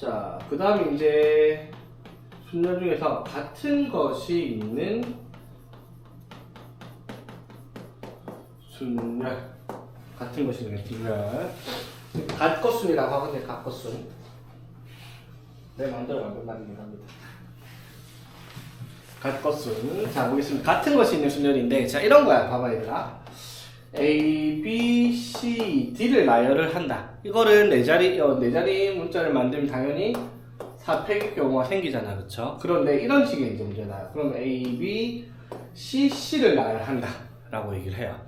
자, 그 다음에 이제 순열 중에서 같은 것이 있는 순열. 같은 것이 있는 순열. 갓것순이라고 하거든요, 갓것순. 내 마음대로 만들긴 합니다. 갓것순. 자, 보겠습니다. 같은 것이 있는 순열인데, 자, 이런 거야. 봐봐, 얘들아. A, B, C, D를 나열을 한다. 이거를 네 자리 문자를 만들면 당연히 4팩의 경우가 생기잖아, 그쵸? 그런데 이런 식의 이제 문제다. 그럼 A, B, C, C를 나열한다. 라고 얘기를 해요.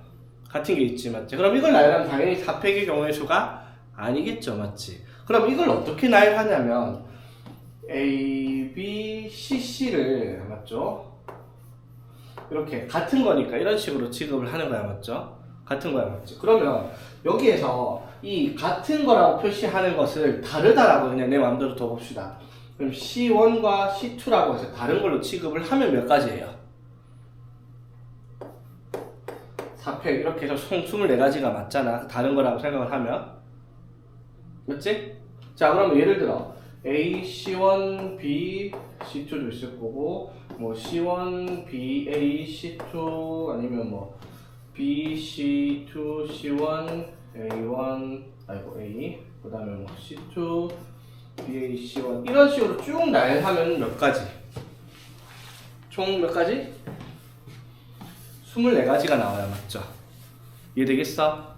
같은 게 있지, 맞지? 그럼 이걸 나열하면 당연히 4팩의 경우의 수가 아니겠죠, 맞지? 그럼 이걸 어떻게 나열하냐면, A, B, C, C를, 맞죠? 이렇게 같은 거니까 이런 식으로 취급을 하는 거야, 맞죠? 같은 거야, 맞지? 그러면 여기에서 이 같은 거라고 표시하는 것을 다르다라고 그냥 내 마음대로 둬봅시다. 그럼 C1과 C2라고 해서 다른 걸로 취급을 하면 몇 가지예요? 4팩 이렇게 해서 총 24가지가 맞잖아. 다른 거라고 생각을 하면. 맞지? 자, 그러면 예를 들어 A, C1, B, C2도 있을 거고 뭐 C1, B, A, C2 아니면 뭐 B, C2, C1, A1, A 그 다음에 뭐 C2, BA, C1 이런 식으로 쭉 나열하면 몇 가지? 총 몇 가지? 24가지가 나와요, 맞죠? 이해되겠어?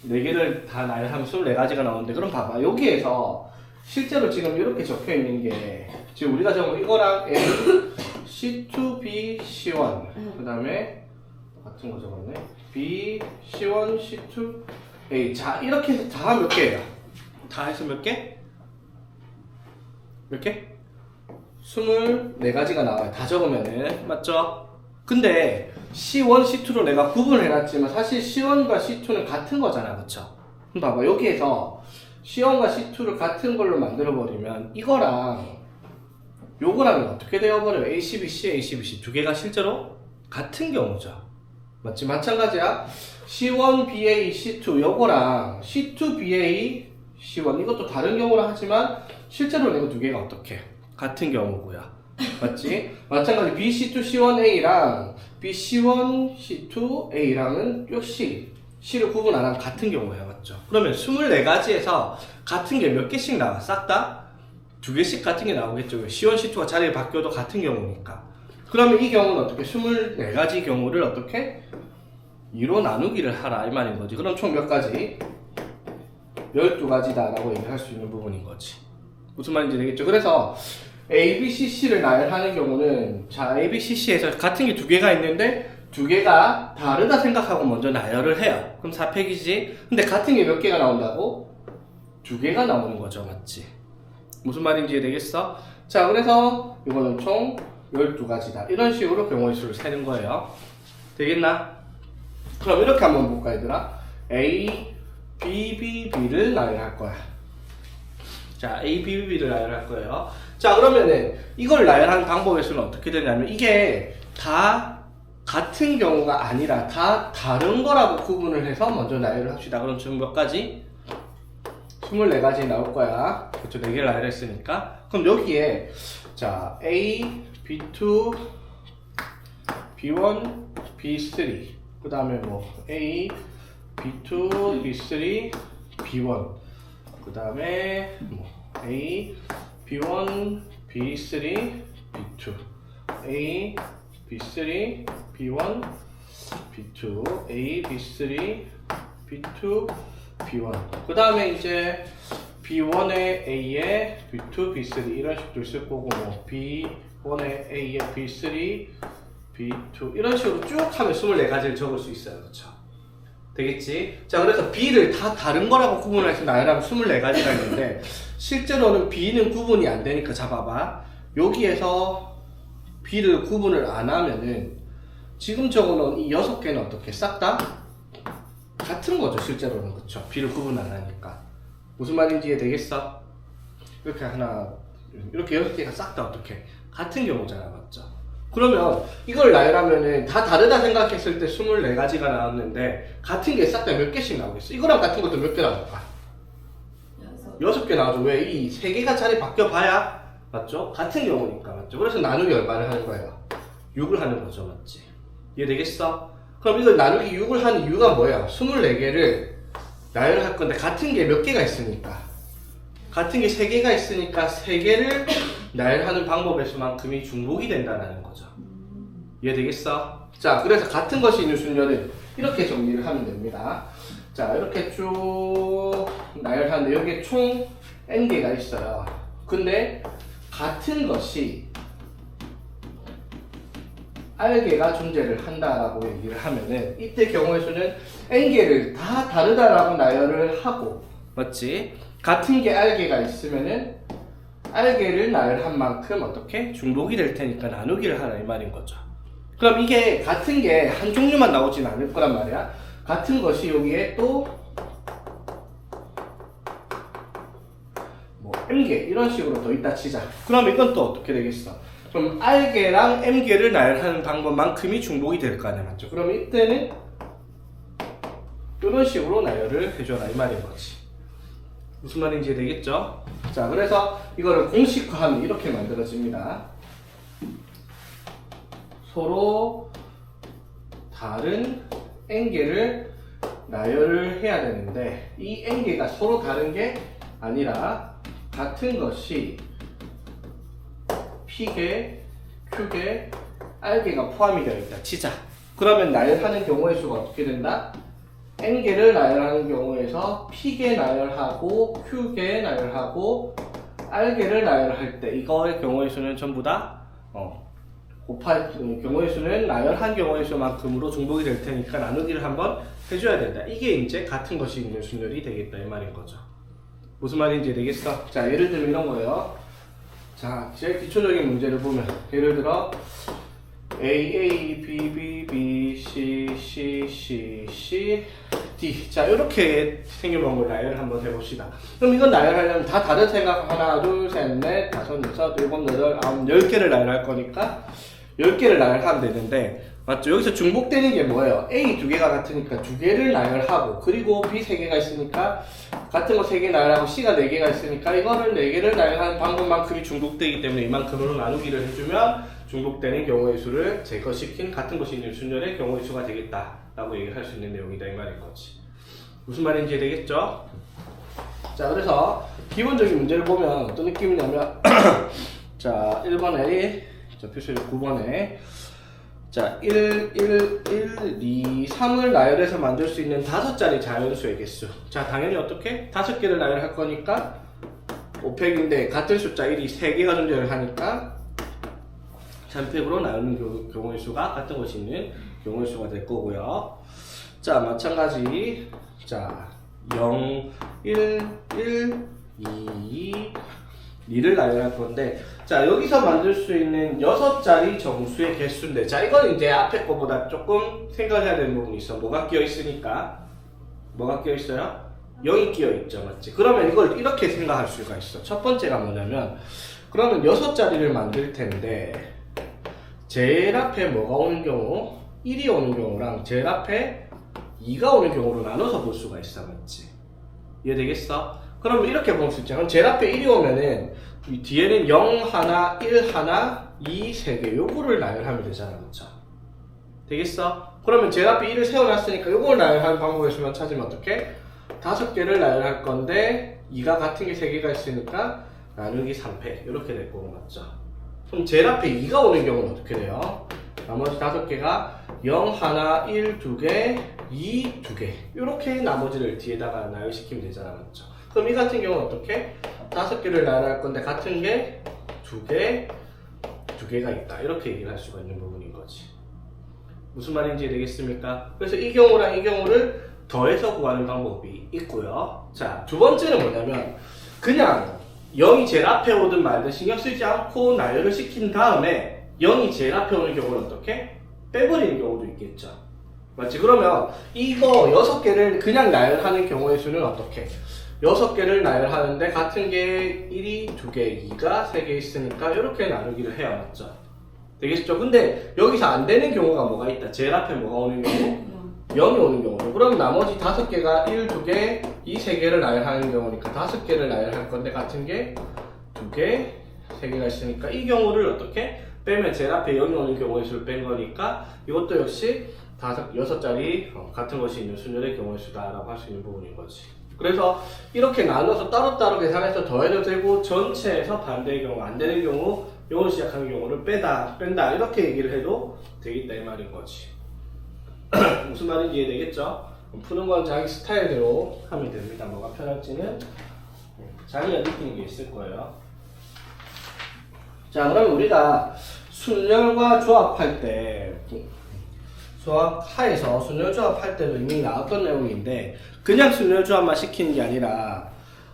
4개를 다 나열하면 24가지가 나오는데 그럼 봐봐, 여기에서 실제로 지금 이렇게 적혀 있는 게 지금 우리가 적은 이거랑 A, C2, B, C1 그 다음에 같은 거 적었네. B, C1, C2, A. 자, 이렇게 해서 다 몇 개예요? 다 해서 몇 개? 몇 개? 24가지가 나와요. 다 적으면은. 맞죠? 근데 C1, C2로 내가 구분을 해놨지만 사실 C1과 C2는 같은 거잖아. 그쵸? 그럼 봐봐. 여기에서 C1과 C2를 같은 걸로 만들어버리면 이거랑 요거랑 어떻게 되어버려요? ACBC, ACBC 두 개가 실제로 같은 경우죠. 맞지? 마찬가지야. C1BA, C2 요거랑 C2BA, C1 이것도 다른 경우라 하지만 실제로 이거 두 개가 어떻게? 같은 경우고요. 맞지? 마찬가지 BC2C1A랑 BC1, C2A랑은 역시 C를 구분 안 하면 같은 경우예요. 맞죠? 그러면 24가지에서 같은 게 몇 개씩 나와? 싹 다? 2개씩 같은 게 나오겠죠. C1, C2가 자리를 바뀌어도 같은 경우니까. 그러면 이 경우는 어떻게? 24가지 경우를 어떻게? 2로 나누기를 하라 이 말인 거지. 그럼 총 몇 가지? 12가지다 라고 얘기할 수 있는 부분인 거지. 무슨 말인지 되겠죠? 그래서 A, B, C, C를 나열하는 경우는 자, A, B, C, C에서 같은 게 2개가 있는데 2개가 다르다 생각하고 먼저 나열을 해요. 그럼 4팩이지? 근데 같은 게 몇 개가 나온다고? 2개가 나오는 거죠. 맞지? 무슨 말인지 되겠어? 자, 그래서 이거는 총 12가지다. 이런 식으로 경우의 수를 세는 거예요. 되겠나? 그럼 이렇게 한번 볼까, 얘들아? A, B, B, B를 나열할 거야. 자, A, B, B를 나열할 거예요. 자, 그러면은 이걸 나열하는 방법에서는 어떻게 되냐면 이게 다 같은 경우가 아니라 다 다른 거라고 구분을 해서 먼저 나열을 합시다. 그럼 지금 몇 가지? 24가지 나올 거야. 그쵸, 4개를 나열했으니까. 그럼 여기에 자, A, B2, B1, B3 그 다음에 뭐 A, B2, B3, B1 그 다음에 뭐 A, B1, B3, B2 A, B3, B1, B2 A, B3, B2, B1 그 다음에 이제 B1에 A에 B2, B3 이런 식도 있을 거고 뭐 B1에 A에 B3, B2 이런 식으로 쭉 하면 24가지를 적을 수 있어요. 그렇죠? 되겠지? 자, 그래서 B를 다 다른 거라고 구분해서 나열하면 24가지가 있는데 실제로는 B는 구분이 안 되니까 잡아봐. 여기에서 B를 구분을 안 하면은 지금 적어놓은 이 6개는 어떻게? 싹 다 같은 거죠. 실제로는. 그쵸? B를 구분 안 하니까. 무슨 말인지 이해되겠어? 이렇게 하나 이렇게 6개가 싹 다 어떻게? 같은 경우잖아. 맞죠? 그러면 이걸 나열하면은 다 다르다 생각했을 때 24가지가 나왔는데 같은 게 싹 다 몇 개씩 나오겠어? 이거랑 같은 것도 몇 개 나올까? 6개 나와줘. 왜? 이 3개가 자리 바뀌어봐야 맞죠? 같은 경우니까 맞죠? 그래서 나누기 얼마를 하는 거예요? 6을 하는 거죠. 맞지? 이해되겠어? 그럼 이걸 나누기 6을 하는 이유가 뭐야? 24개를 나열할 건데 같은 게 몇 개가 있으니까 같은 게 3개가 있으니까 3개를 나열하는 방법의 수만큼이 중복이 된다는 거죠. 이해되겠어? 자, 그래서 같은 것이 있는 순열은 이렇게 정리를 하면 됩니다. 자, 이렇게 쭉 나열하는데 여기에 총 n개가 있어요. 근데 같은 것이 r개가 존재를 한다라고 얘기를 하면은 이때 경우의 수는 n개를 다 다르다라고 나열을 하고 맞지? 같은 게 r개가 있으면은 r개를 나열한 만큼 어떻게? 중복이 될 테니까 나누기를 하라 이 말인 거죠. 그럼 이게 같은 게 한 종류만 나오진 않을 거란 말이야. 같은 것이 여기에 또 뭐 m개 이런 식으로 더 있다 치자. 그럼 이건 또 어떻게 되겠어? 그럼 r개랑 m개를 나열하는 방법만큼이 중복이 될 거 아니야, 맞죠? 그럼 이때는 이런 식으로 나열을 해줘라 이 말인 거지. 무슨 말인지 되겠죠? 자, 그래서 이거를 공식화하면 이렇게 만들어집니다. 서로 다른 n개를 나열을 해야 되는데 이 n개가 서로 다른 게 아니라 같은 것이 p개, q개, r개가 포함이 되어 있다 치자. 그러면 나열하는 경우의 수가 어떻게 된다? n개를 나열하는 경우에서 p개 나열하고 q개 나열하고 r개를 나열할 때 이거의 경우의 수는 전부 다 곱할 경우의 수는 나열한 경우의 수만큼으로 중복이 될 테니까 나누기를 한번 해줘야 된다. 이게 이제 같은 것이 있는 순열이 되겠다 이 말인 거죠. 무슨 말인지 되겠어? 자, 예를 들면 이런 거예요. 자, 제일 기초적인 문제를 보면 예를 들어 A, B, B, B, C, C, C, C, D. 자, 이렇게 생겨본 걸 나열을 한번 해봅시다. 그럼 이건 나열하려면 다 다른 생각 하나, 둘, 셋, 넷, 다섯, 여섯, 일곱, 여덟, 아홉, 10개를 나열할 거니까 10개를 나열하면 되는데 맞죠? 여기서 중복되는 게 뭐예요? A 2개가 같으니까 2개를 나열하고 그리고 B 3개가 있으니까 같은 거 3개 나열하고 C가 4개가 있으니까 이거를 4개를 나열하는 방법만큼이 중복되기 때문에 이만큼으로 나누기를 해주면 중복되는 경우의 수를 제거시킨 같은 것이 있는 순열의 경우의 수가 되겠다 라고 얘기를 할 수 있는 내용이다 이 말인 거지. 무슨 말인지 되겠죠? 자, 그래서 기본적인 문제를 보면 어떤 느낌이냐면 자, 1번에 자, 표시 9번에 자, 1, 1, 1, 2, 3을 나열해서 만들 수 있는 5자리 자연수의 개수. 자, 당연히 어떻게? 5개를 나열할 거니까 5팩인데 같은 숫자 1이 3개가 존재를 하니까 3팩으로 나누는 경우의 수가 같은 것이 있는 경우의 수가 될 거고요. 자, 마찬가지. 자, 0, 1, 1, 2, 2를 나열할 건데 자, 여기서 만들 수 있는 6자리 정수의 개수인데 자, 이건 이제 앞에 거보다 조금 생각해야 되는 부분이 있어. 뭐가 끼어 있으니까 뭐가 끼어 있어요? 0이 끼어 있죠, 맞지? 그러면 이걸 이렇게 생각할 수가 있어. 첫 번째가 뭐냐면 그러면 6자리를 만들 텐데 제일 앞에 뭐가 오는 경우 1이 오는 경우랑 제일 앞에 2가 오는 경우로 나눠서 볼 수가 있어, 맞지? 이해되겠어? 그러면 이렇게 볼 수 있죠. 그럼 제일 앞에 1이 오면은 이 뒤에는 0 하나, 1 하나, 2, 3개 요거를 나열하면 되잖아, 그렇죠? 되겠어? 그러면 제일 앞에 1을 세워놨으니까 요걸 나열하는 방법의 수만 찾으면 어떻게? 5개를 나열할 건데 2가 같은 게 3개가 있으니까 나누기 3패 이렇게 될 거고, 맞죠? 그럼 제일 앞에 2가 오는 경우는 어떻게 돼요? 나머지 5개가 0 하나, 1, 2개, 2, 2개 이렇게 나머지를 뒤에다가 나열시키면 되잖아, 맞죠? 그럼 이 같은 경우는 어떻게? 5개를 나열할 건데 같은 게 2개, 2개가 있다 이렇게 얘기를 할 수가 있는 부분인 거지. 무슨 말인지 되겠습니까? 그래서 이 경우랑 이 경우를 더해서 구하는 방법이 있고요. 자, 두 번째는 뭐냐면 그냥 0이 제일 앞에 오든 말든 신경 쓰지 않고 나열을 시킨 다음에 0이 제일 앞에 오는 경우는 어떻게? 빼버리는 경우도 있겠죠. 맞지? 그러면 이거 6개를 그냥 나열하는 경우의 수는 어떻게? 6개를 나열하는데 같은 게 1이 2개, 2가 3개 있으니까 이렇게 나누기를 해야 맞죠? 되겠죠? 근데 여기서 안 되는 경우가 뭐가 있다? 제일 앞에 뭐가 오는 경우? 0이 오는 경우죠. 그럼 나머지 5개가 1, 2개, 이 3개를 나열하는 경우니까 5개를 나열할 건데 같은 게 2개, 3개가 있으니까 이 경우를 어떻게 빼면 제일 앞에 0이 오는 경우의 수를 뺀 거니까 이것도 역시 6자리 같은 것이 있는 순열의 경우의 수다라고 할 수 있는 부분인 거지. 그래서 이렇게 나눠서 따로따로 계산해서 더해도 되고 전체에서 반대의 경우 안 되는 경우 요걸 시작하는 경우를 뺀다 이렇게 얘기를 해도 되겠다 이 말인 거지. 무슨 말인지 이해되겠죠? 푸는 건 자기 스타일대로 하면 됩니다. 뭐가 편할지는 자기가 느끼는 게 있을 거예요. 자, 그러면 우리가 순열과 조합할 때 수학하에서 순열 조합할 때도 이미 나왔던 내용인데 그냥 순열 조합만 시키는 게 아니라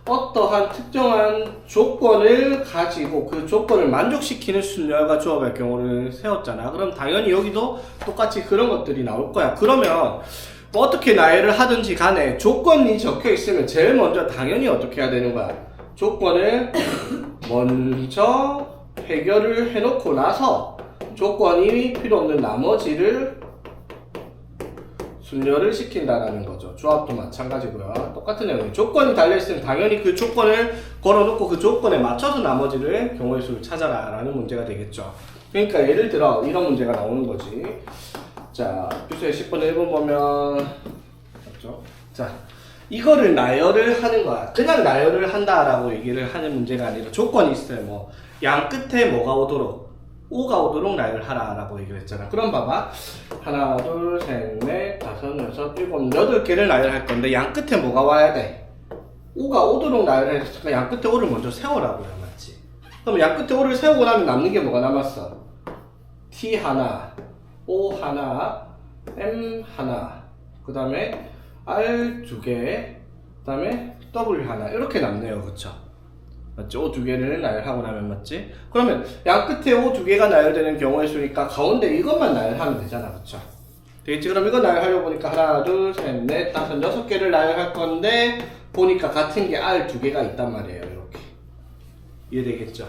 어떠한 특정한 조건을 가지고 그 조건을 만족시키는 순열과 조합의 경우를 세웠잖아. 그럼 당연히 여기도 똑같이 그런 것들이 나올 거야. 그러면 뭐 어떻게 나열을 하든지 간에 조건이 적혀 있으면 제일 먼저 당연히 어떻게 해야 되는 거야? 조건을 먼저 해결을 해놓고 나서 조건이 필요 없는 나머지를 순열을 시킨다라는 거죠. 조합도 마찬가지고요. 똑같은 내용이에요. 조건이 달려있으면 당연히 그 조건을 걸어놓고 그 조건에 맞춰서 나머지를 경우의 수를 찾아라 라는 문제가 되겠죠. 그러니까 예를 들어 이런 문제가 나오는 거지. 자, 교수의 10번 1번 보면 맞죠? 자, 이거를 나열을 하는 거야. 그냥 나열을 한다라고 얘기를 하는 문제가 아니라 조건이 있어요. 뭐 양 끝에 뭐가 오도록 5가 오도록 나열하라 라고 얘기를 했잖아. 그럼 봐봐. 하나, 둘, 셋, 넷, 다섯, 여섯, 일곱, 8개를 나열할 건데 양 끝에 뭐가 와야 돼? 5가 오도록 나열했으니까 양 끝에 5를 먼저 세우라고요. 맞지? 그럼 양 끝에 5를 세우고 나면 남는 게 뭐가 남았어? T 하나, O 하나, M 하나, 그 다음에 R 2개, 그 다음에 W 하나 이렇게 남네요. 그쵸? 맞지? O 2개를 나열하고 나면 맞지? 그러면 양 끝에 O 2개가 나열되는 경우의 수니까 가운데 이것만 나열하면 되잖아. 그쵸? 되겠지? 그럼 이거 나열하려고 보니까 하나, 둘, 셋, 넷, 다섯, 6개를 나열할 건데 보니까 같은 게 R 2개가 있단 말이에요. 이렇게 이해되겠죠?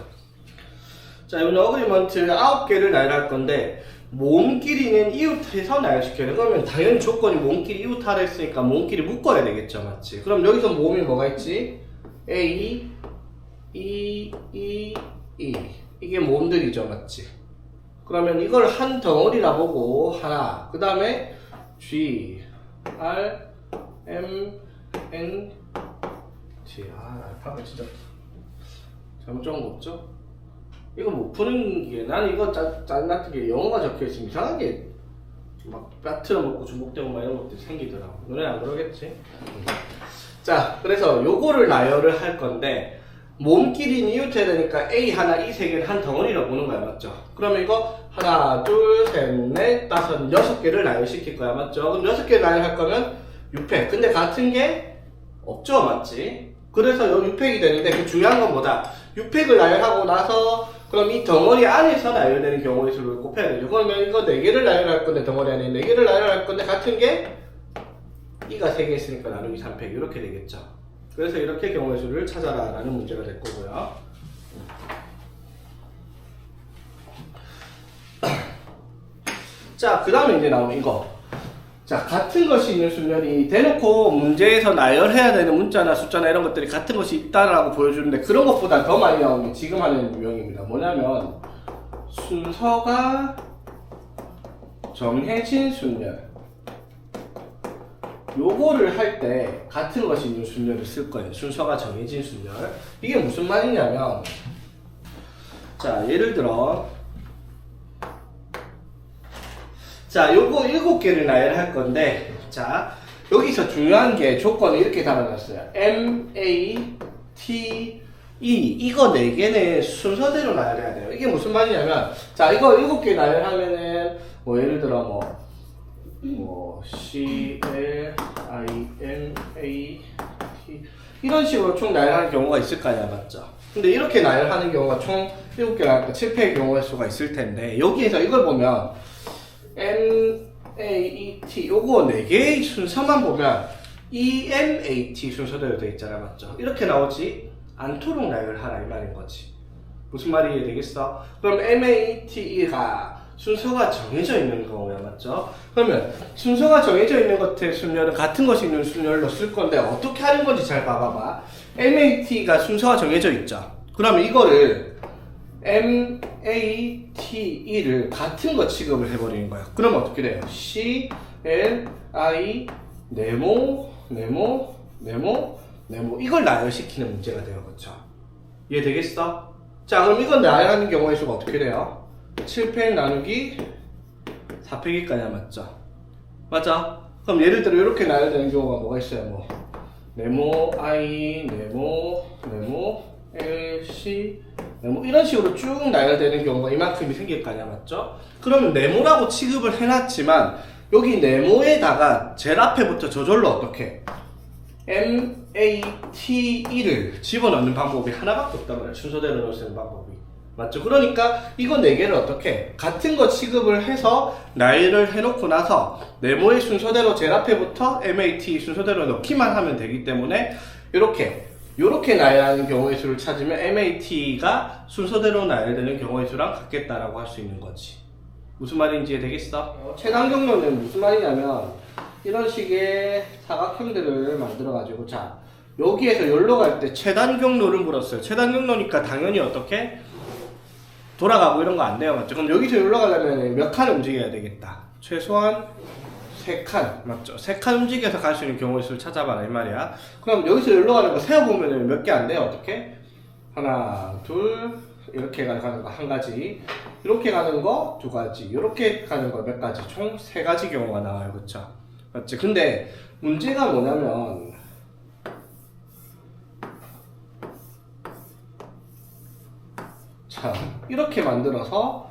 자, 이번 어그리먼트 9개를 나열할 건데 모음끼리는 이웃해서 나열시켜야 돼. 그러면 당연히 조건이 모음끼리 이웃하라 했으니까 모음끼리 묶어야 되겠죠. 맞지? 그럼 여기서 모음이 뭐가 있지? A, E, E, E 이게 모음들이죠. 맞지? 그러면 이걸 한 덩어리라 보고 하나, 그 다음에 G, R, M, N, T. 알파벳 진짜 잘못 적은 거 없죠? 이거 못 푸는 게, 나는 이거 짠같은 게 영어가 적혀있으면 이상하게 막 빠트려 먹고 중복되고 막 이런 것들이 생기더라고. 너네 안 그러겠지? 자, 그래서 요거를 나열을 할 건데 몸끼리 이웃해야 되니까 A 하나, 이 3개를 한 덩어리로 보는 거야. 맞죠? 그러면 이거 하나, 둘, 셋, 넷, 다섯, 6개를 나열시킬 거야. 맞죠? 그럼 6개를 나열할 거면 6팩. 근데 같은 게 없죠? 맞지? 그래서 요 6팩이 되는데 그 중요한 건 뭐다? 6팩을 나열하고 나서 그럼 이 덩어리 안에서 나열되는 경우의 수를 곱해야 되죠. 그러면 이거 4개를 나열할 건데 덩어리 안에 4개를 나열할 건데 같은 게 이가 3개 있으니까 나누기 3팩 이렇게 되겠죠. 그래서 이렇게 경우의 수를 찾아라 라는 문제가 될 거고요. 자, 그 다음에 이제 나오는 이거. 자, 같은 것이 있는 순열이 대놓고 문제에서 나열해야 되는 문자나 숫자나 이런 것들이 같은 것이 있다라고 보여주는데 그런 것보다 더 많이 나오는 게 지금 하는 유형입니다. 뭐냐면 순서가 정해진 순열. 요거를 할 때 같은 것이 있는 순열을 쓸 거예요. 순서가 정해진 순열. 이게 무슨 말이냐면 자, 예를 들어 자, 요거 7개를 나열할 건데 자, 여기서 중요한 게 조건을 이렇게 달아놨어요. M, A, T, E 이거 4개는 순서대로 나열해야 돼요. 이게 무슨 말이냐면 자, 이거 7개 나열하면은 뭐 예를 들어 뭐 C, L, I, M, A, T 이런 식으로 총 나열하는 경우가 있을 거 아니야. 맞죠? 근데 이렇게 나열하는 경우가 총 7개 나열까 7팩의 경우의 수가 있을 텐데 여기에서 이걸 보면 M, A, E, T 요거 4개의 순서만 보면 E, M, A, T 순서대로 되어 있잖아. 맞죠? 이렇게 나오지 않도록 나열을 하라 이 말인 거지. 무슨 말이 되겠어? 그럼 M, A, T, E가 순서가 정해져 있는 경우야, 맞죠? 그러면 순서가 정해져 있는 것의 순열은 같은 것이 있는 순열로 쓸 건데 어떻게 하는 건지 잘 봐봐봐. MAT가 순서가 정해져 있죠. 그러면 이거를 MATE를 같은 거 취급을 해버리는 거야. 그러면 어떻게 돼요? C, L, I, 네모, 네모, 네모, 네모. 이걸 나열시키는 문제가 돼요. 그렇죠? 이해되겠어? 자, 그럼 이건 나열하는 경우의 수가 어떻게 돼요? 7팩 나누기 4팩일까냐, 맞죠? 맞아? 그럼 예를 들어 이렇게 나열되는 경우가 뭐가 있어요? 뭐 네모, I, 네모, 네모, L, C, 네모 이런 식으로 쭉 나열되는 경우가 이만큼이 생길 거 아니야, 맞죠? 그러면 네모라고 취급을 해놨지만 여기 네모에다가 제일 앞에부터 저절로 어떻게 MATE를 집어넣는 방법이 하나밖에 없단 말이야. 순서대로 넣을 수 있는 방법이. 맞죠? 그러니까 이거 4개를 어떻게 같은 거 취급을 해서 나열을 해놓고 나서 네모의 순서대로 제일 앞에부터 MAT 순서대로 넣기만 하면 되기 때문에 이렇게 나열하는 경우의 수를 찾으면 MAT가 순서대로 나열되는 경우의 수랑 같겠다라고 할 수 있는 거지. 무슨 말인지 이해되겠어? 최단 경로는 무슨 말이냐면 이런 식의 사각형들을 만들어 가지고 자 여기에서 여기로 갈 때 최단 경로를 물었어요. 최단 경로니까 당연히 어떻게 돌아가고 이런 거 안 돼요, 맞죠? 그럼 여기서 여기로 가려면 몇 칸 움직여야 되겠다. 최소한 3칸, 맞죠? 3칸 움직여서 갈 수 있는 경우의 수를 찾아봐라 이 말이야. 그럼 여기서 여기로 가는 거 세어보면 몇 개 안 돼요? 어떻게? 하나, 둘, 이렇게 가는 거 한 가지, 이렇게 가는 거 두 가지, 이렇게 가는 거 몇 가지, 총 3가지 경우가 나와요, 그쵸? 맞지? 근데 문제가 뭐냐면 자, 이렇게 만들어서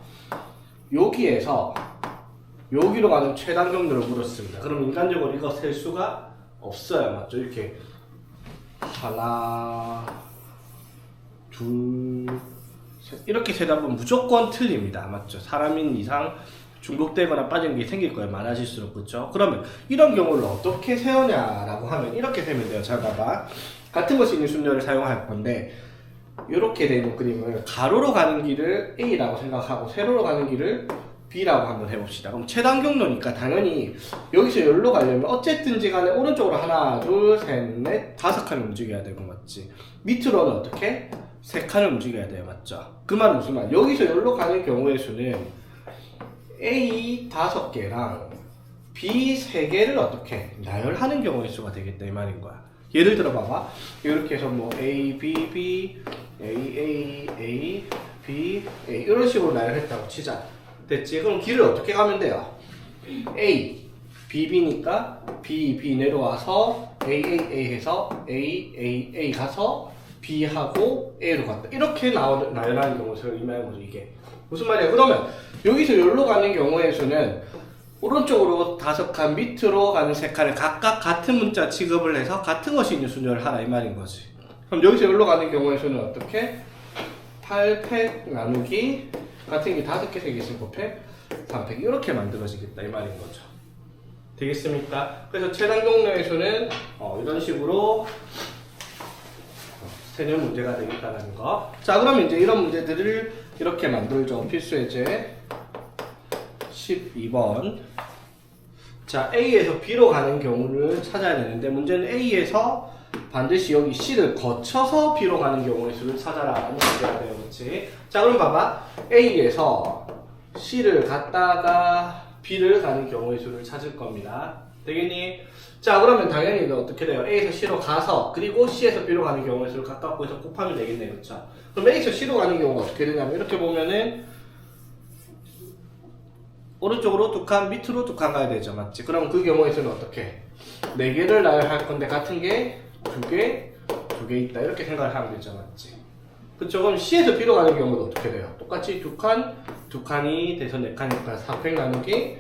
여기에서 여기로 가는 최단 경로를 물었습니다. 그럼 인간적으로 이거 셀 수가 없어요, 맞죠? 이렇게 하나, 둘, 셋 이렇게 세다 보면 무조건 틀립니다, 맞죠? 사람인 이상 중복되거나 빠진 게 생길 거예요, 많아질수록. 그렇죠? 그러면 이런 경우를 어떻게 세우냐라고 하면 이렇게 세면 돼요. 잘 봐봐. 같은 것이 있는 순열을 사용할 건데 이렇게 되는 그림을 가로로 가는 길을 A라고 생각하고 세로로 가는 길을 B라고 한번 해봅시다. 그럼 최단 경로니까 당연히 여기서 여기로 가려면 어쨌든지 간에 오른쪽으로 하나, 둘, 셋, 넷, 5칸을 움직여야 되고, 맞지? 밑으로는 어떻게? 3칸을 움직여야 돼요, 맞죠? 그 말은 무슨 말? 여기서 여기로 가는 경우의 수는 A 5개랑 B 3개를 어떻게 나열하는 경우의 수가 되겠다 이 말인 거야. 예를 들어 봐봐. 이렇게 해서 뭐 A, B, B, A, A, A, B, A 이런 식으로 나열했다고 치자. 됐지? 그럼 길을 어떻게 가면 돼요? A, B, B니까 B, B 내려와서 A, A, A 해서 A, A, A 가서 B하고 A로 갔다. 이렇게 나열하는 경우에서 이 말인 거죠, 이게. 무슨 말이야? 그러면 여기서 여기로 가는 경우의 수는 오른쪽으로 5칸, 밑으로 가는 3칸을 각각 같은 문자 취급을 해서 같은 것이 있는 순열을 하라 이 말인 거지. 그럼 여기서 여기로 가는 경우의 수는 어떻게? 8팩 나누기 같은 게 5개, 3개 있으면 9팩, 3팩 이렇게 만들어지겠다 이 말인 거죠. 되겠습니까? 그래서 최단 경로의 수는 이런 식으로 세는 문제가 되겠다는 거. 자, 그럼 이제 이런 문제들을 이렇게 만들죠. 필수예제 12번. 자, A에서 B로 가는 경우를 찾아야 되는데 문제는 A에서 반드시 여기 C를 거쳐서 B로 가는 경우의 수를 찾아라 라는 문제가 돼요. 그렇지? 자, 그럼 봐봐. A에서 C를 갔다가 B를 가는 경우의 수를 찾을 겁니다. 되겠니? 자, 그러면 당연히 이거 어떻게 돼요? A에서 C로 가서 그리고 C에서 B로 가는 경우의 수를 각각 구해서 곱하면 되겠네. 그렇죠? 그럼 A에서 C로 가는 경우가 어떻게 되냐면 이렇게 보면은 오른쪽으로 2칸, 밑으로 2칸 가야 되죠, 맞지? 그럼 그 경우에서는 어떻게? 4개를 나열할 건데 같은 게 2개, 2개 있다 이렇게 생각을 하면 되죠, 맞지? 그쵸? 그럼 C에서 B로 가는 경우는 어떻게 돼요? 똑같이 2칸, 2칸이 돼서 4칸이니까 4팩 나누기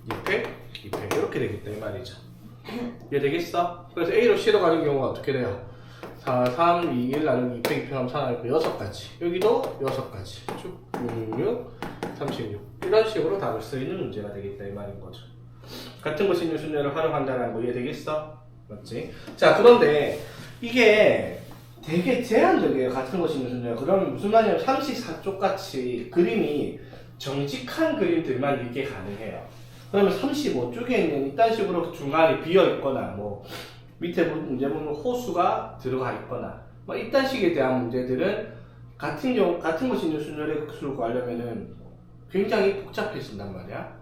2팩, 2팩 이렇게 되겠다 이 말이죠. 이해되겠어? 그래서 A로 C로 가는 경우가 어떻게 돼요? 4, 3, 2, 1 나누기 2팩, 2팩 하면 4 나누기 6가지. 여기도 6가지. 쭉 6, 6, 36 이런 식으로 답을 쓰이는 문제가 되겠다 이 말인 거죠. 같은 것이 있는 순열을 활용한다는 거 이해되겠어? 맞지? 자, 그런데 이게 되게 제한적이에요. 같은 것이 있는 순열. 그러면 무슨 말이냐면 34쪽 같이 그림이 정직한 그림들만 이게 가능해요. 그러면 35쪽에 있는 이딴 식으로 중간에 비어 있거나 뭐 밑에 문제 보면 호수가 들어가 있거나 뭐 이딴 식에 대한 문제들은 같은 것이 있는 순열의 수를 구하려면은 굉장히 복잡해진단 말이야.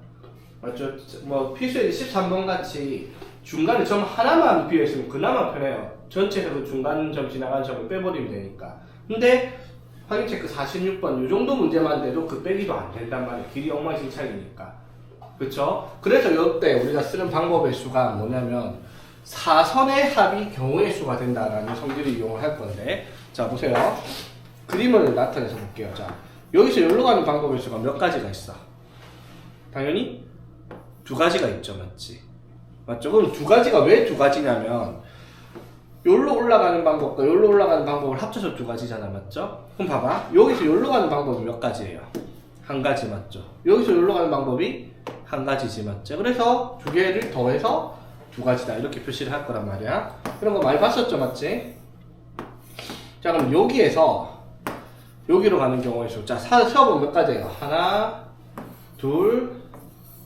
맞죠? 뭐 필수에 13번 같이 중간에 점 하나만 비어 있으면 그나마 편해요. 전체에서 그 중간 점 지나가는 점을 빼버리면 되니까. 근데 확인 체크 46번 이 정도 문제만 돼도 그 빼기도 안 된단 말이에요. 길이 엉망진창이니까. 그쵸? 그래서 이때 우리가 쓰는 방법의 수가 뭐냐면 사선의 합이 경우의 수가 된다라는 성질을 이용을 할 건데, 자 보세요. 그림을 나타내서 볼게요. 자 여기서 여기로 가는 방법의 수가 몇 가지가 있어? 당연히 두 가지가 있죠. 맞지? 맞죠? 그럼 두 가지가 왜 두 가지냐면 여기로 올라가는 방법과 여기로 올라가는 방법을 합쳐서 두 가지잖아. 맞죠? 그럼 봐봐. 여기서 여기로 가는 방법이 몇 가지예요? 한 가지. 맞죠? 여기서 여기로 가는 방법이 한 가지지. 맞죠? 그래서 두 개를 더해서 두 가지다 이렇게 표시를 할 거란 말이야. 그런 거 많이 봤었죠. 맞지? 자 그럼 여기에서 여기로 가는 경우의 수. 자 세어보면 몇 가지예요? 하나, 둘,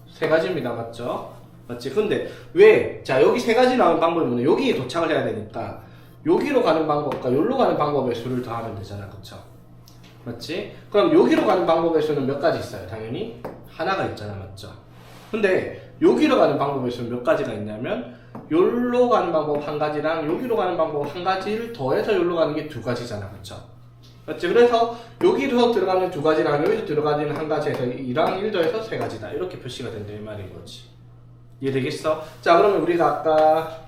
세 가지입니다. 맞죠? 맞지? 근데 왜? 자 여기 세 가지 나오는 방법이 뭐냐? 여기에 도착을 해야 되니까 여기로 가는 방법과 여기로 가는 방법의 수를 더하면 되잖아. 그쵸? 맞지? 그럼 여기로 가는 방법의 수는 몇 가지 있어요? 당연히 하나가 있잖아. 맞죠? 근데 여기로 가는 방법의 수는 몇 가지가 있냐면 여기로 가는 방법 한 가지랑 여기로 가는 방법 한 가지를 더해서 여기로 가는 게 두 가지잖아. 그쵸? 맞지? 그래서 여기로 들어가는 두 가지랑 여기서 들어가는 한 가지에서 2랑 1 더해서 세 가지다 이렇게 표시가 된다 이 말인 거지. 이해되겠어? 자 그러면 우리가 아까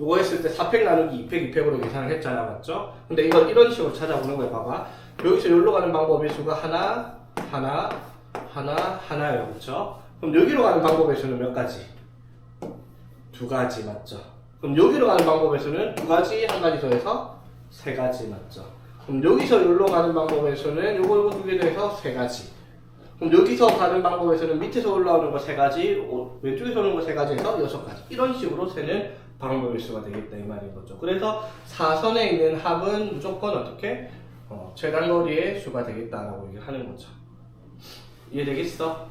이거 했을 때 4팩 나누기 2팩 2팩으로 계산을 했잖아. 맞죠? 근데 이걸 이런 식으로 찾아보는 거야. 봐봐. 여기서 여기로 가는 방법의 수가 하나예요. 그쵸? 그럼 여기로 가는 방법의 수는 몇 가지? 두 가지. 맞죠? 그럼 여기로 가는 방법의 수는 두 가지, 한 가지 더해서 세 가지. 맞죠? 그럼 여기서 여기로 가는 방법의 수는 요거 두 개 더해서 세 가지. 그럼 여기서 가는 방법에서는 밑에서 올라오는 거 세 가지, 왼쪽에서 오는 거 세 가지에서 여섯 가지. 이런 식으로 세는 방법의 수가 되겠다 이 말인 거죠. 그래서 사선에 있는 합은 무조건 어떻게? 최단거리의 수가 되겠다라고 얘기를 하는 거죠. 이해되겠어?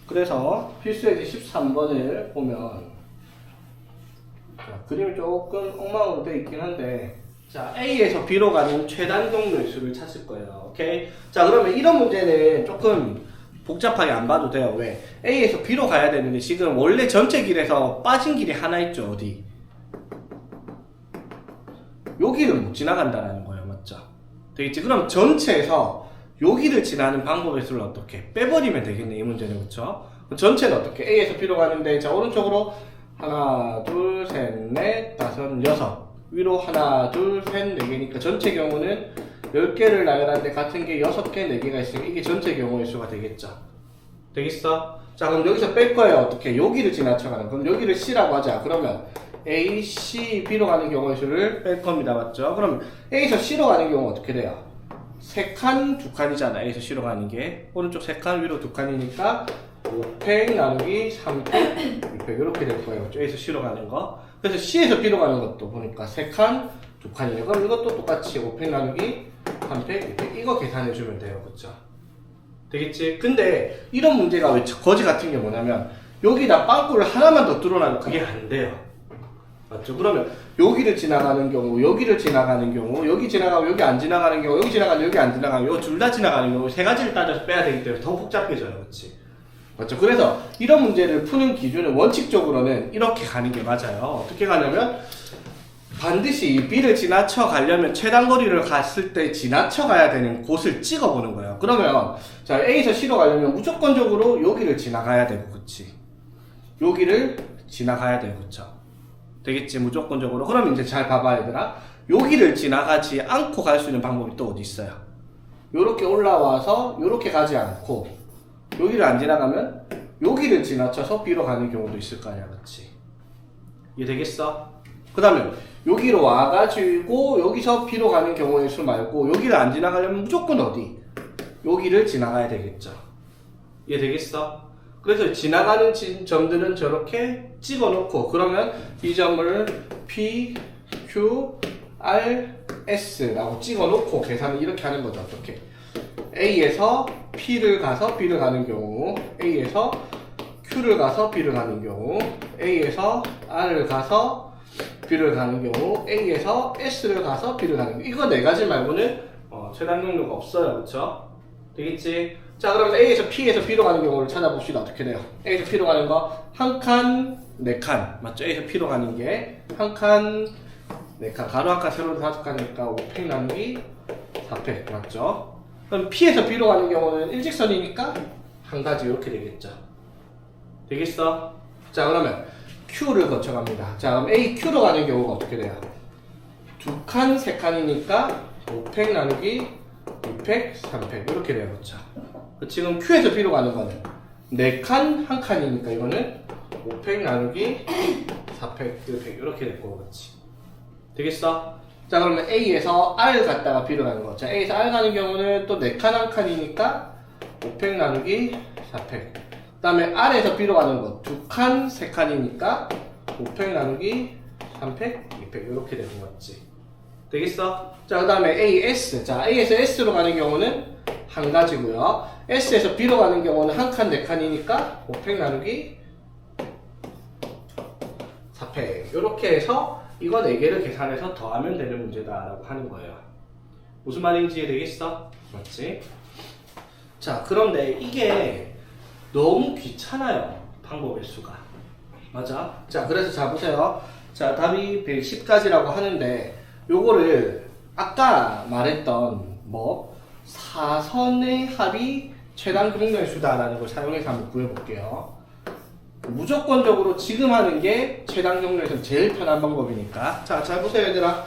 그래서 필수예제 13번을 보면 자, 그림이 조금 엉망으로 되어 있긴 한데 자, A에서 B로 가는 최단 경로의 수를 찾을 거예요. 오케이? 자, 그러면 이런 문제는 조금 복잡하게 안 봐도 돼요. 왜? A에서 B로 가야 되는데 지금 원래 전체 길에서 빠진 길이 하나 있죠. 어디? 여기는 못 지나간다는 거예요. 맞죠? 되겠지? 그럼 전체에서 여기를 지나는 방법의 수를 어떻게? 빼버리면 되겠네. 이 문제는. 그쵸? 전체는 어떻게? A에서 B로 가는데 자, 오른쪽으로 하나, 둘, 셋, 넷, 다섯, 여섯. 위로 하나, 둘, 셋, 네 개니까 전체 경우는 10개를 나열하는데 같은 게 6개, 4개가 있으면 이게 전체 경우의 수가 되겠죠. 되겠어? 자 그럼 여기서 뺄 거예요. 어떻게? 여기를 지나쳐가는. 그럼 여기를 C라고 하자. 그러면 A, C, B로 가는 경우의 수를 뺄 겁니다. 맞죠? 그럼 A에서 C로 가는 경우 어떻게 돼요? 3칸, 2칸이잖아. A에서 C로 가는 게. 오른쪽 3칸, 위로 2칸이니까 5팩 나누기 3팩, 6팩 이렇게 될 거예요. A에서 C로 가는 거. 그래서 C에서 B로 가는 것도 보니까 3칸, 2칸이네요. 그럼 이것도 똑같이 5팩 나누기 3팩, 6팩 이거 계산해주면 돼요. 그쵸? 되겠지? 근데 이런 문제가 왜 거지 같은 게 뭐냐면 여기다 빵꾸를 하나만 더 뚫어놔도 그게 안 돼요. 맞죠? 그러면 여기를 지나가는 경우, 여기를 지나가는 경우, 여기 지나가고 여기 안 지나가는 경우, 여기 지나가고 여기 안 지나가는 경우, 둘 다 지나가는 경우 세 가지를 따져서 빼야 되기 때문에 더 복잡해져요. 그렇지? 맞죠? 그래서 이런 문제를 푸는 기준은 원칙적으로는 이렇게 가는 게 맞아요. 어떻게 가냐면 반드시 B를 지나쳐 가려면 최단 거리를 갔을 때 지나쳐 가야 되는 곳을 찍어 보는 거예요. 그러면 자 A에서 C로 가려면 무조건적으로 여기를 지나가야 되고, 그치? 여기를 지나가야 되고, 그쵸? 되겠지? 무조건적으로. 그럼 이제 잘 봐봐 얘들아. 여기를 지나가지 않고 갈 수 있는 방법이 또 어디 있어요? 요렇게 올라와서 요렇게 가지 않고 여기를 안 지나가면 여기를 지나쳐서 B로 가는 경우도 있을 거 아니야. 그치? 이해되겠어? 그 다음에 여기로 와가지고 여기서 B로 가는 경우의 수 말고 여기를 안 지나가려면 무조건 어디? 여기를 지나가야 되겠죠. 이해되겠어? 그래서 지나가는 점들은 저렇게 찍어 놓고 그러면 이 점을 P, Q, RS라고 찍어놓고 계산을 이렇게 하는 거죠. 어떻게? A에서 P를 가서 B를 가는 경우, A에서 Q를 가서 B를 가는 경우, A에서 R을 가서 B를 가는 경우, A에서 S를 가서 B를 가는 경우. 이거 네 가지 말고는 최단 경로가 없어요. 그쵸? 되겠지? 자, 그러면 A에서 P에서 B로 가는 경우를 찾아봅시다. 어떻게 돼요? A에서 P로 가는 거 한 칸, 네 칸. 맞죠? A에서 P로 가는 게 한 칸, 네 칸. 가로 한 칸, 세로로 다섯 칸이니까 5팩 나누기 4팩. 맞죠? 그럼 P에서 B로 가는 경우는 일직선이니까 한 가지 이렇게 되겠죠. 되겠어? 자, 그러면 Q를 거쳐갑니다. 자, 그럼 A, Q로 가는 경우가 어떻게 돼요? 두 칸, 세 칸이니까 5팩 나누기 2팩, 3팩 이렇게 돼요. 그렇죠? 지금 Q에서 B로 가는 거는 4칸, 1칸이니까 이거는 5팩 나누기 4팩, 1팩 이렇게 될 거고 그렇지? 되겠어? 자, 그러면 A에서 R 갔다가 B로 가는 거. 자, A에서 R 가는 경우는 또 4칸, 1칸이니까 5팩 나누기 4팩. 그 다음에 R에서 B로 가는 거 2칸, 3칸이니까 5팩 나누기 3팩, 2팩 이렇게 되는 거지. 되겠어? 자, 그 다음에 AS. 자, A에서 S로 가는 경우는 한 가지고요. S에서 B로 가는 경우는 한 칸, 4칸이니까 5팩 나누기 4팩. 이렇게 해서 이거 4개를 계산해서 더하면 되는 문제다라고 하는 거예요. 무슨 말인지 이해되겠어? 맞지? 자, 그런데 이게 너무 귀찮아요. 방법의 수가. 맞아? 자, 그래서 자, 보세요. 자, 답이 110가지라고 하는데 요거를 아까 말했던 사선의 합이 최단 경로의 수다라는 걸 사용해서 한번 구해볼게요. 무조건적으로 지금 하는 게 최단 경로에서 제일 편한 방법이니까. 자, 잘 보세요, 얘들아.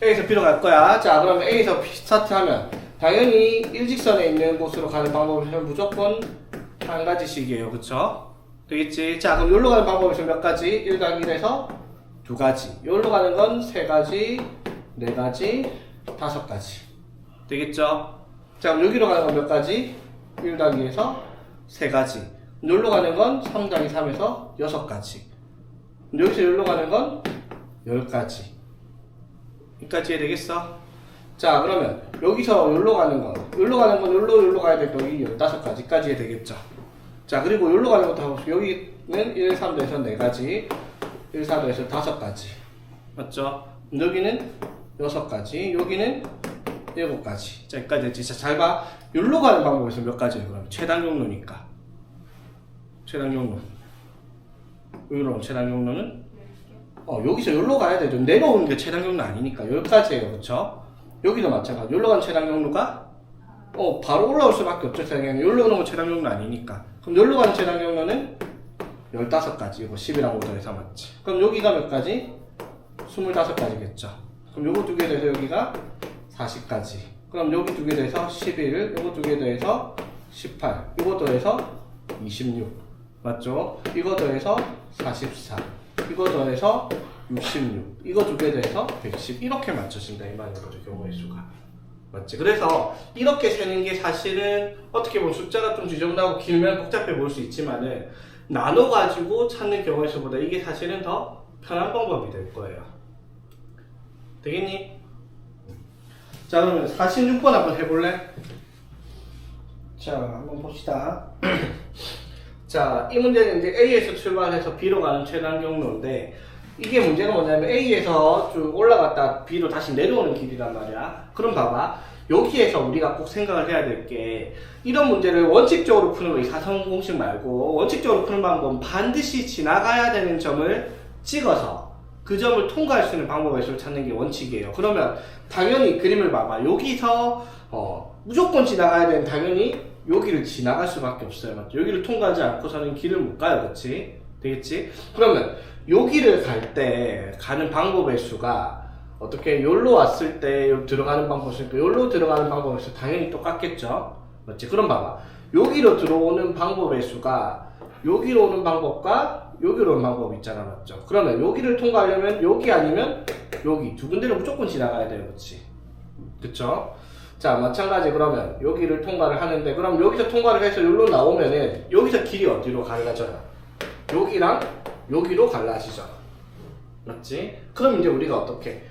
A에서 B로 갈 거야. 자, 그러면 A에서 B 스타트 하면 당연히 일직선에 있는 곳으로 가는 방법은 무조건 한 가지씩이에요. 그쵸? 되겠지? 자, 그럼 여기로 가는 방법에서 몇 가지? 1-1에서 2가지. 여기로 가는 건 3가지, 4가지, 5가지. 되겠죠? 자, 그럼 여기로 가는 건 몇 가지? 1-2에서 3가지. 여기로 가는 건 3-3에서 6가지. 여기서 여기로 가는 건 10가지. 여기까지 해야 되겠어? 자, 그러면 여기서 여기로 가는 건 여기로 가야 될 거기 15가지까지 해야 되겠죠? 자, 그리고 여기로 가는 것도 하고 여기는 1, 3도에서 4가지, 1, 4도에서 5가지. 맞죠? 여기는 6가지, 여기는 7가지. 자, 여기까지 했지. 자, 잘 봐. 여기로 가는 방법에서 몇 가지예요? 그럼 최단 경로니까. 최단 경로. 여기로 오면 최단 경로는 여기서 여기로 가야 되죠. 내려오는 게 최단 경로 아니니까 여기까지예요. 그쵸? 여기도 마찬가지. 여기로 가는 최단 경로가 바로 올라올 수밖에 없죠. 여기로 오는 건 최단 경로 아니니까. 그럼 여기로 가는 최단 경로는 15가지. 이거 10이랑 5 더해서 맞지. 그럼 여기가 몇 가지? 25가지겠죠. 그럼 요거 2개 더해서 여기가 40가지. 그럼 여기 2개 더해서 11, 요거 2개 더해서 18, 요거 더해서 26. 맞죠? 이거 더해서 44, 이거 더해서 66, 이거 2개 더해서 110. 이렇게 맞춰진다 이 말인 거죠. 경우의 수가. 맞지? 그래서 이렇게 세는 게 사실은 어떻게 보면 숫자가 좀 지저분하고 길면 복잡해 보일 수 있지만은 나눠가지고 찾는 경우의 수보다 이게 사실은 더 편한 방법이 될 거예요. 되겠니? 자, 그러면 46번 한번 해볼래? 자, 한번 봅시다. 자, 이 문제는 이제 A에서 출발해서 B로 가는 최단 경로인데 이게 문제가 뭐냐면 A에서 쭉 올라갔다 B로 다시 내려오는 길이란 말이야. 그럼 봐봐. 여기에서 우리가 꼭 생각을 해야 될 게 이런 문제를 원칙적으로 푸는 거, 이 사선 공식 말고 원칙적으로 푸는 방법은 반드시 지나가야 되는 점을 찍어서 그 점을 통과할 수 있는 방법의 수를 찾는 게 원칙이에요. 그러면 당연히 그림을 봐봐. 여기서 무조건 지나가야 되는 당연히 여기를 지나갈 수밖에 없어요. 맞죠? 여기를 통과하지 않고서는 길을 못 가요. 그렇지? 되겠지? 그러면 여기를 갈 때 가는 방법의 수가 어떻게 여기로 왔을 때 여기 들어가는 방법이 있으니까 여기로 들어가는 방법의 수 당연히 똑같겠죠? 맞지? 그럼 봐봐. 여기로 들어오는 방법의 수가 여기로 오는 방법과 여기로 오는 방법이 있잖아. 맞죠? 그러면 여기를 통과하려면 여기 아니면 여기 두 군데를 무조건 지나가야 돼요. 그렇지? 그쵸? 자, 마찬가지. 그러면 여기를 통과를 하는데 그럼 여기서 통과를 해서 여기로 나오면은 여기서 길이 어디로 갈라져요? 여기랑 여기로 갈라지죠. 맞지? 그럼 이제 우리가 어떻게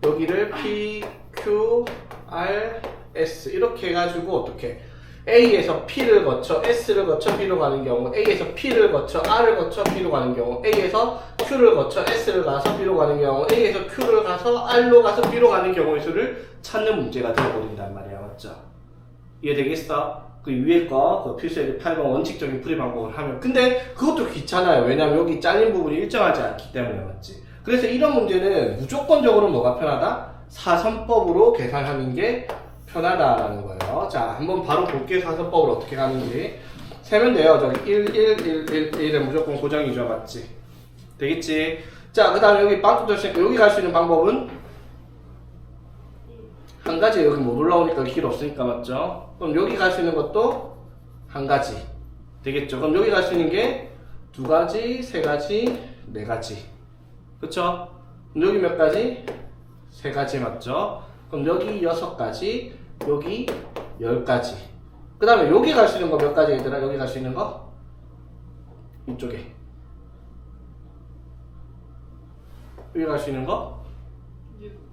여기를 P, Q, R, S 이렇게 해가지고 어떻게 A에서 P를 거쳐 S를 거쳐 B로 가는 경우, A에서 P를 거쳐 R을 거쳐 B로 가는 경우, A에서 Q를 거쳐 S를 가서 B로 가는 경우, A에서 Q를 가서 R로 가서 B로 가는 경우의 수를 찾는 문제가 되어버린단 말이야. 맞죠? 이해되겠어? 그 위에 거, 그 필수의 8번 원칙적인 풀이 방법을 하면. 근데 그것도 귀찮아요. 왜냐면 여기 잘린 부분이 일정하지 않기 때문에. 맞지? 그래서 이런 문제는 무조건적으로 뭐가 편하다? 사선법으로 계산하는 게 편하다라는 거예요. 자, 한번 바로 볼게요. 사선법을 어떻게 가는지. 세면 돼요. 저기 1, 1, 1, 1, 1은 무조건 고정이죠. 맞지? 되겠지? 자, 그 다음에 여기 빵꾸 떴으니까 여기 갈 수 있는 방법은 한 가지. 여기 못 올라오니까 길 없으니까. 맞죠? 그럼 여기 갈 수 있는 것도 한 가지. 되겠죠? 그럼 여기 갈 수 있는 게 두 가지, 세 가지, 네 가지. 그쵸? 그럼 여기 몇 가지? 세 가지. 맞죠? 그럼 여기 6가지, 여기 10가지. 그 다음에 여기 갈 수 있는 거 몇 가지 얘들아? 여기 갈 수 있는 거? 이쪽에. 여기 갈 수 있는 거?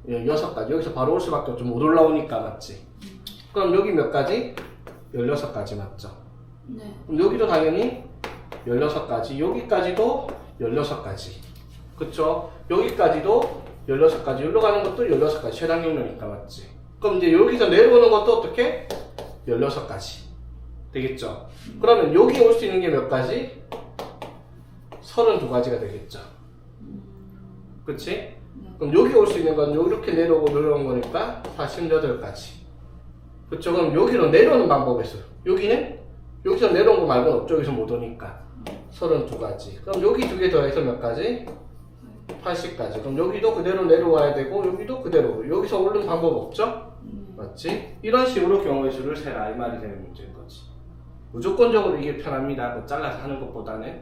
6가지. 여기서 바로 올 수밖에 없죠. 못 올라오니까. 맞지? 그럼 여기 몇 가지? 16가지. 맞죠? 네. 그럼 여기도 당연히 16가지. 여기까지도 16가지. 그쵸? 여기까지도 16가지. 여기로 가는 것도 16가지. 최단 경로니까. 맞지? 그럼 이제 여기서 내려오는 것도 어떻게? 16가지. 되겠죠? 그러면 여기 올 수 있는 게 몇 가지? 32가지가 되겠죠? 그치? 그럼 여기 올 수 있는 건 이렇게 내려오고 내려온 거니까 48가지. 그쵸? 그럼 여기로 내려오는 방법에서 여기는 여기서 내려온 거 말고는 업쪽에서 못 오니까 32가지. 그럼 여기 두 개 더해서 몇 가지? 80가지. 그럼 여기도 그대로 내려와야 되고 여기도 그대로. 여기서 오른 방법 없죠? 맞지? 이런 식으로 경우의 수를 세라 이 말이 되는 문제인 거지. 무조건적으로 이게 편합니다. 뭐 잘라서 하는 것보다는.